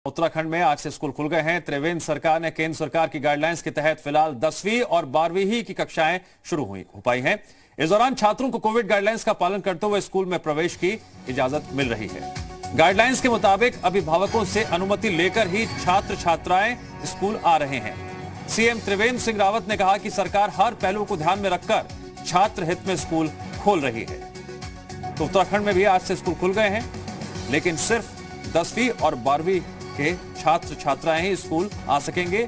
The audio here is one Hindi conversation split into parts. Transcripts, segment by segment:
उत्तराखंड में आज से स्कूल खुल गए हैं। त्रिवेंद्र सरकार ने केंद्र सरकार की गाइडलाइंस के तहत फिलहाल 10वीं और 12वीं ही की कक्षाएं शुरू हो पाई हैं। इस दौरान छात्रों को कोविड गाइडलाइंस का पालन करते हुए स्कूल में प्रवेश की इजाजत मिल रही है। गाइडलाइंस के मुताबिक अभिभावकों से अनुमति लेकर ही छात्र छात्राएं स्कूल आ रहे हैं। सीएम त्रिवेंद्र सिंह रावत ने कहा कि सरकार हर पहलू को ध्यान में रखकर छात्र हित में स्कूल खोल रही है। तो उत्तराखंड में भी आज से स्कूल खुल गए हैं, लेकिन सिर्फ 10वीं और 12वीं के छात्र छात्राएं ही स्कूल आ सकेंगे।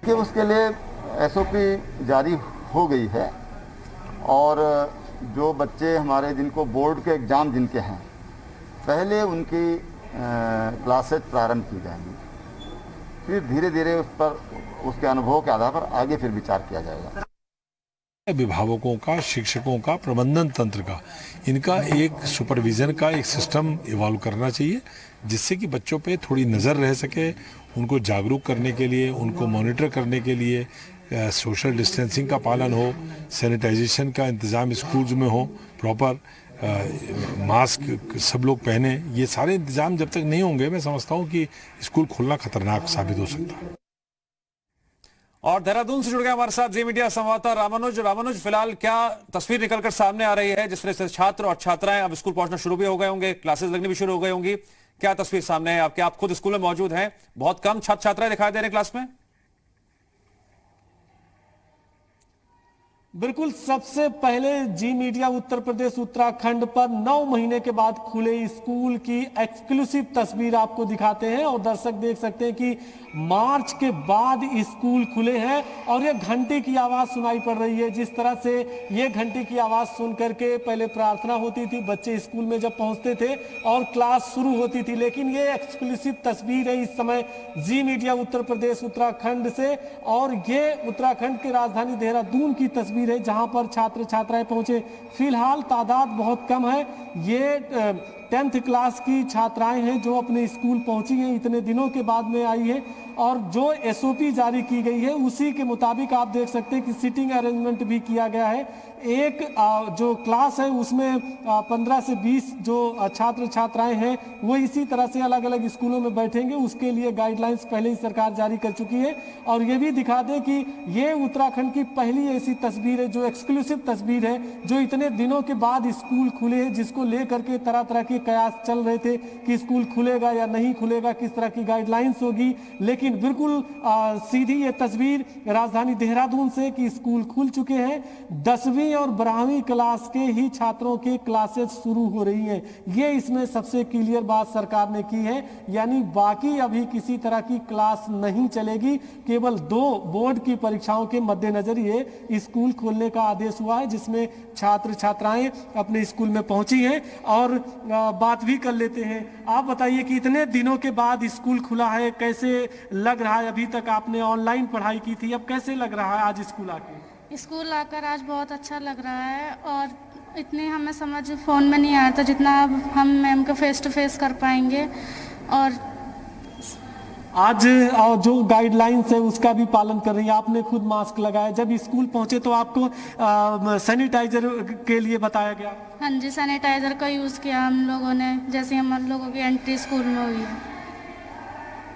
कि उसके लिए एसओपी जारी हो गई है और जो बच्चे हमारे जिनको बोर्ड के एग्ज़ाम जिनके हैं, पहले उनकी क्लासेज प्रारंभ की जाएंगी, फिर धीरे धीरे उस पर उसके अनुभव के आधार पर आगे फिर विचार किया जाएगा। अभिभावकों का, शिक्षकों का, प्रबंधन तंत्र का, इनका एक सुपरविजन का एक सिस्टम इवॉल्व करना चाहिए, जिससे कि बच्चों पे थोड़ी नज़र रह सके, उनको जागरूक करने के लिए, उनको मॉनिटर करने के लिए सोशल डिस्टेंसिंग का पालन हो, सैनिटाइजेशन का इंतज़ाम स्कूल्स में हो, प्रॉपर मास्क सब लोग पहने। ये सारे इंतज़ाम जब तक नहीं होंगे, मैं समझता हूँ कि स्कूल खोलना खतरनाक साबित हो सकता है। और देहरादून से जुड़ गए हमारे साथ जी मीडिया संवाददाता रामानुज, फिलहाल क्या तस्वीर निकलकर सामने आ रही है? जिस तरह से छात्र और छात्राएं अब स्कूल पहुंचना शुरू भी हो गए होंगे, क्लासेस लगनी भी शुरू हो गई होंगी, क्या तस्वीर सामने है आपके? आप खुद स्कूल में मौजूद हैं, बहुत कम छात्र छात्राएं दिखाई दे रहे हैं क्लास में। बिल्कुल, सबसे पहले जी मीडिया उत्तर प्रदेश उत्तराखंड पर 9 महीने के बाद खुले स्कूल की एक्सक्लूसिव तस्वीर आपको दिखाते हैं। और दर्शक देख सकते हैं कि मार्च के बाद स्कूल खुले हैं और ये घंटे की आवाज सुनाई पड़ रही है। जिस तरह से ये घंटे की आवाज सुन करके पहले प्रार्थना होती थी, बच्चे स्कूल में जब पहुंचते थे और क्लास शुरू होती थी, लेकिन ये एक्सक्लूसिव तस्वीर है इस समय जी मीडिया उत्तर प्रदेश उत्तराखंड से। और ये उत्तराखंड की राजधानी देहरादून की तस्वीर है, जहां पर छात्र छात्राएं पहुंचे। फिलहाल तादाद बहुत कम है। ये 10th क्लास की छात्राएं हैं जो अपने स्कूल पहुंची हैं, इतने दिनों के बाद में आई है। और जो एसओपी जारी की गई है उसी के मुताबिक आप देख सकते हैं कि सीटिंग अरेंजमेंट भी किया गया है। एक जो क्लास है उसमें 15 से 20 जो छात्र छात्राएं हैं वो इसी तरह से अलग अलग स्कूलों में बैठेंगे। उसके लिए गाइडलाइंस पहले ही सरकार जारी कर चुकी है। और ये भी दिखा दें कि ये उत्तराखंड की पहली ऐसी तस्वीर है, जो एक्सक्लूसिव तस्वीर है, जो इतने दिनों के बाद स्कूल खुले हैं, जिसको लेकर के तरह तरह के कयास चल रहे थे कि स्कूल खुलेगा या नहीं खुलेगा, किस तरह की गाइडलाइंस होगी। लेकिन बिल्कुल सीधी ये तस्वीर राजधानी देहरादून से कि स्कूल खुल चुके हैं। 10वीं और 12वीं क्लास के ही छात्रों के क्लासेस शुरू हो रही हैं। ये इसमें सबसे क्लियर बात सरकार ने की है, यानी बाकी अभी किसी तरह की क्लास नहीं चलेगी। केवल 2 बोर्ड की परीक्षाओं के मद्देनजर ये स्कूल खोलने का आदेश हुआ है, जिसमें छात्र छात्राएं अपने स्कूल में पहुंची हैं। और बात भी कर लेते हैं। आप बताइए कि इतने दिनों के बाद स्कूल खुला है, कैसे लग रहा है? अभी तक आपने ऑनलाइन पढ़ाई की थी, अब कैसे लग रहा है आज स्कूल आके? स्कूल आकर आज बहुत अच्छा लग रहा है और इतनी हमें समझ फ़ोन में नहीं आया था जितना हम मैम को फेस टू फेस कर पाएंगे। और आज जो गाइडलाइंस है उसका भी पालन कर रही है। आपने खुद मास्क लगाया, जब स्कूल पहुंचे तो आपको सैनिटाइजर के लिए बताया गया? हाँ जी, सैनिटाइजर का यूज़ किया हम लोगों ने, जैसे हम लोगों की एंट्री स्कूल में हुई है।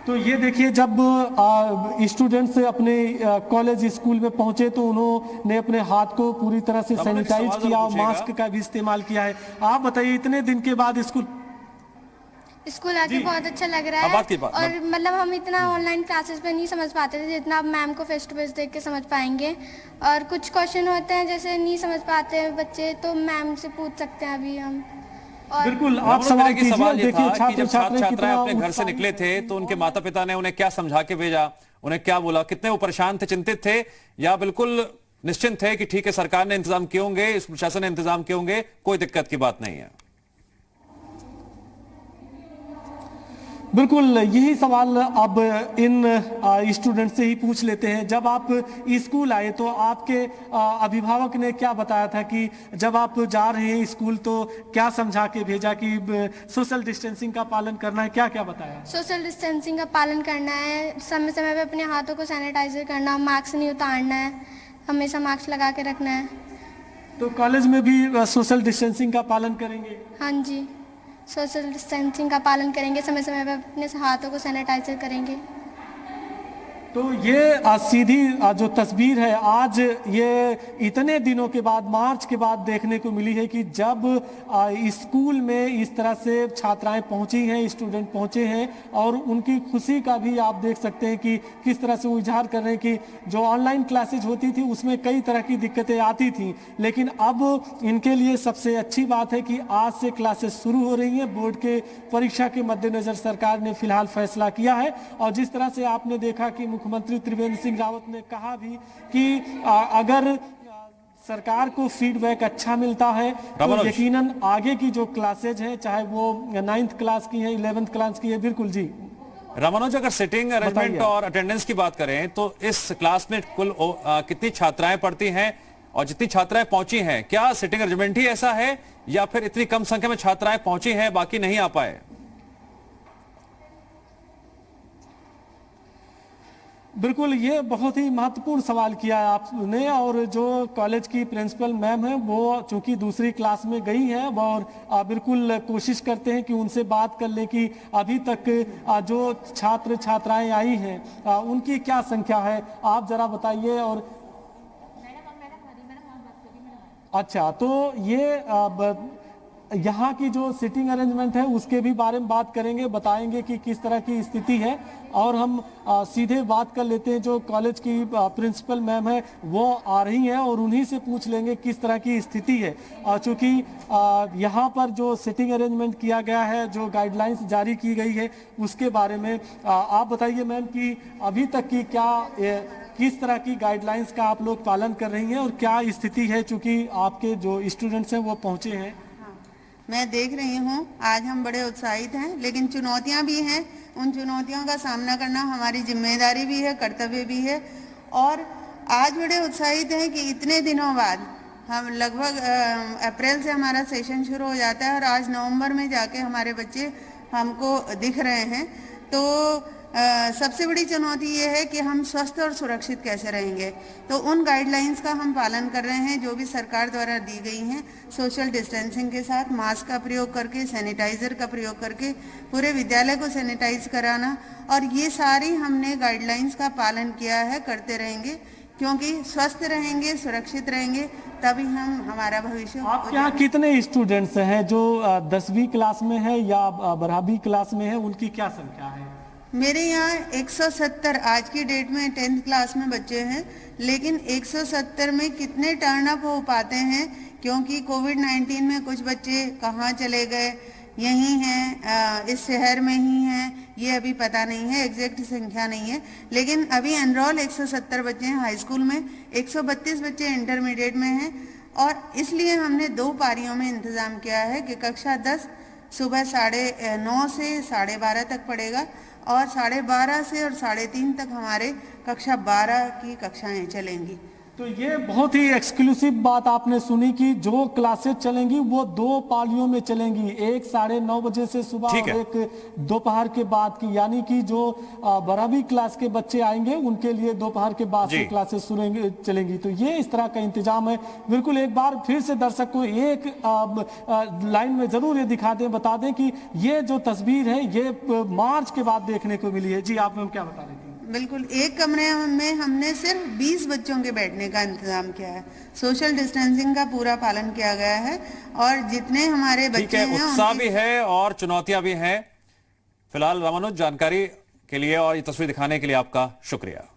तो ये देखिए, जब स्टूडेंट्स अपने कॉलेज स्कूल में पहुंचे तो उन्होंने अपने हाथ को पूरी तरह से सैनिटाइज किया और मास्क का भी इस्तेमाल किया है। आप बताइए, इतने दिन के बाद स्कूल आके बहुत अच्छा लग रहा है। और मतलब हम इतना ऑनलाइन क्लासेस पे नहीं समझ पाते थे जितना अब मैम को फेस टू फेस देख के समझ पाएंगे। और कुछ क्वेश्चन होते हैं जैसे नहीं समझ पाते हैं बच्चे, तो मैम से पूछ सकते हैं अभी हम। बिल्कुल, आप सवाल कीजिए। देखिए, जब छात्र छात्राएं अपने घर से निकले थे तो उनके माता पिता ने उन्हें क्या समझा के भेजा, उन्हें क्या बोला? कितने वो परेशान थे, चिंतित थे, या बिल्कुल निश्चिंत थे कि ठीक है सरकार ने इंतजाम किए होंगे, इस प्रशासन ने इंतजाम किए होंगे, कोई दिक्कत की बात नहीं है? बिल्कुल, यही सवाल अब इन स्टूडेंट से ही पूछ लेते हैं। जब आप स्कूल आए तो आपके अभिभावक ने क्या बताया था कि जब आप जा रहे हैं स्कूल तो क्या समझा के भेजा कि सोशल डिस्टेंसिंग का पालन करना है? क्या क्या बताया? सोशल डिस्टेंसिंग का पालन करना है, समय समय पे अपने हाथों को सैनिटाइजर करना, मास्क नहीं उतारना है, हमेशा मास्क लगा के रखना है। तो कॉलेज में भी सोशल डिस्टेंसिंग का पालन करेंगे? हाँ जी, सोशल डिस्टेंसिंग का पालन करेंगे, समय समय पर अपने हाथों को सैनिटाइजर करेंगे। तो ये सीधी जो तस्वीर है आज ये इतने दिनों के बाद, मार्च के बाद देखने को मिली है कि जब स्कूल में इस तरह से छात्राएं पहुंची हैं, स्टूडेंट पहुंचे हैं और उनकी खुशी का भी आप देख सकते हैं कि किस तरह से वो इजहार कर रहे हैं कि जो ऑनलाइन क्लासेज होती थी उसमें कई तरह की दिक्कतें आती थी, लेकिन अब इनके लिए सबसे अच्छी बात है कि आज से क्लासेस शुरू हो रही हैं। बोर्ड के परीक्षा के मद्देनजर सरकार ने फिलहाल फैसला किया है और जिस तरह से आपने देखा कि मुख्यमंत्री त्रिवेंद्र सिंह रावत ने कहा भी कि अगर सरकार को फीडबैक अच्छा मिलता है तो यकीनन आगे की जो क्लासेज हैं, चाहे वो 9th क्लास की है, 11th क्लास की है। बिल्कुल जी रामानुज, अगर सिटिंग अरेंजमेंट और अटेंडेंस की बात करें तो इस क्लास में कुल कितनी छात्राएं पढ़ती हैं और जितनी छात्राएं पहुंची हैं, क्या सिटिंग अरेंजमेंट ही ऐसा है या फिर इतनी कम संख्या में छात्राएं पहुंची हैं बाकी नहीं आ पाए? बिल्कुल, ये बहुत ही महत्वपूर्ण सवाल किया है आपने। और जो कॉलेज की प्रिंसिपल मैम है वो चूंकि दूसरी क्लास में गई हैं और बिल्कुल कोशिश करते हैं कि उनसे बात कर लें कि अभी तक जो छात्र छात्राएं आई हैं उनकी क्या संख्या है, आप जरा बताइए। और अच्छा, तो ये यहाँ की जो सिटिंग अरेंजमेंट है उसके भी बारे में बात करेंगे, बताएंगे कि किस तरह की स्थिति है। और हम सीधे बात कर लेते हैं, जो कॉलेज की प्रिंसिपल मैम है वो आ रही हैं और उन्हीं से पूछ लेंगे किस तरह की स्थिति है। चूँकि यहाँ पर जो सिटिंग अरेंजमेंट किया गया है, जो गाइडलाइंस जारी की गई है उसके बारे में आप बताइए मैम कि अभी तक की किस तरह की गाइडलाइंस का आप लोग पालन कर रही हैं और क्या स्थिति है, चूँकि आपके जो स्टूडेंट्स हैं वो पहुँचे हैं। मैं देख रही हूँ आज हम बड़े उत्साहित हैं, लेकिन चुनौतियाँ भी हैं। उन चुनौतियों का सामना करना हमारी जिम्मेदारी भी है, कर्तव्य भी है। और आज बड़े उत्साहित हैं कि इतने दिनों बाद हम लगभग अप्रैल से हमारा सेशन शुरू हो जाता है और आज नवंबर में जाके हमारे बच्चे हमको दिख रहे हैं। तो सबसे बड़ी चुनौती ये है कि हम स्वस्थ और सुरक्षित कैसे रहेंगे। तो उन गाइडलाइंस का हम पालन कर रहे हैं जो भी सरकार द्वारा दी गई हैं, सोशल डिस्टेंसिंग के साथ, मास्क का प्रयोग करके, सैनिटाइजर का प्रयोग करके पूरे विद्यालय को सैनिटाइज कराना। और ये सारी हमने गाइडलाइंस का पालन किया है, करते रहेंगे, क्योंकि स्वस्थ रहेंगे, सुरक्षित रहेंगे तभी हम हमारा भविष्य। आप यहाँ कितने स्टूडेंट्स हैं जो 10वीं क्लास में है या 12वीं क्लास में है, उनकी क्या संख्या है? मेरे यहाँ 170 आज की डेट में 10th क्लास में बच्चे हैं, लेकिन 170 में कितने टर्न अप हो पाते हैं, क्योंकि कोविड-19 में कुछ बच्चे कहाँ चले गए, यहीं हैं, इस शहर में ही हैं, ये अभी पता नहीं है, एग्जैक्ट संख्या नहीं है। लेकिन अभी एनरोल 170 बच्चे हैं हाई स्कूल में, 132 बच्चे इंटरमीडिएट में हैं। और इसलिए हमने 2 पारियों में इंतज़ाम किया है कि कक्षा 10 सुबह 9:30 से 12:30 तक पढ़ेगा और 12:30 से और 3:30 तक हमारे कक्षा 12 की कक्षाएं चलेंगी। तो ये बहुत ही एक्सक्लूसिव बात आपने सुनी कि जो क्लासेस चलेंगी वो 2 पालियों में चलेंगी, एक 9:30 बजे से सुबह और एक दोपहर के बाद की, यानी कि जो 12वीं क्लास के बच्चे आएंगे उनके लिए दोपहर के बाद से क्लासेस चलेंगी। तो ये इस तरह का इंतजाम है। बिल्कुल, एक बार फिर से दर्शक को एक लाइन में जरूर ये दिखा दें, बता दें कि ये जो तस्वीर है ये मार्च के बाद देखने को मिली है। जी, आप में क्या बता रहे थे? बिल्कुल, एक कमरे में हमने सिर्फ 20 बच्चों के बैठने का इंतजाम किया है, सोशल डिस्टेंसिंग का पूरा पालन किया गया है और जितने हमारे बच्चे हैं, उत्साह भी है और चुनौतियां भी हैं। फिलहाल रामानुज, जानकारी के लिए और ये तस्वीर दिखाने के लिए आपका शुक्रिया।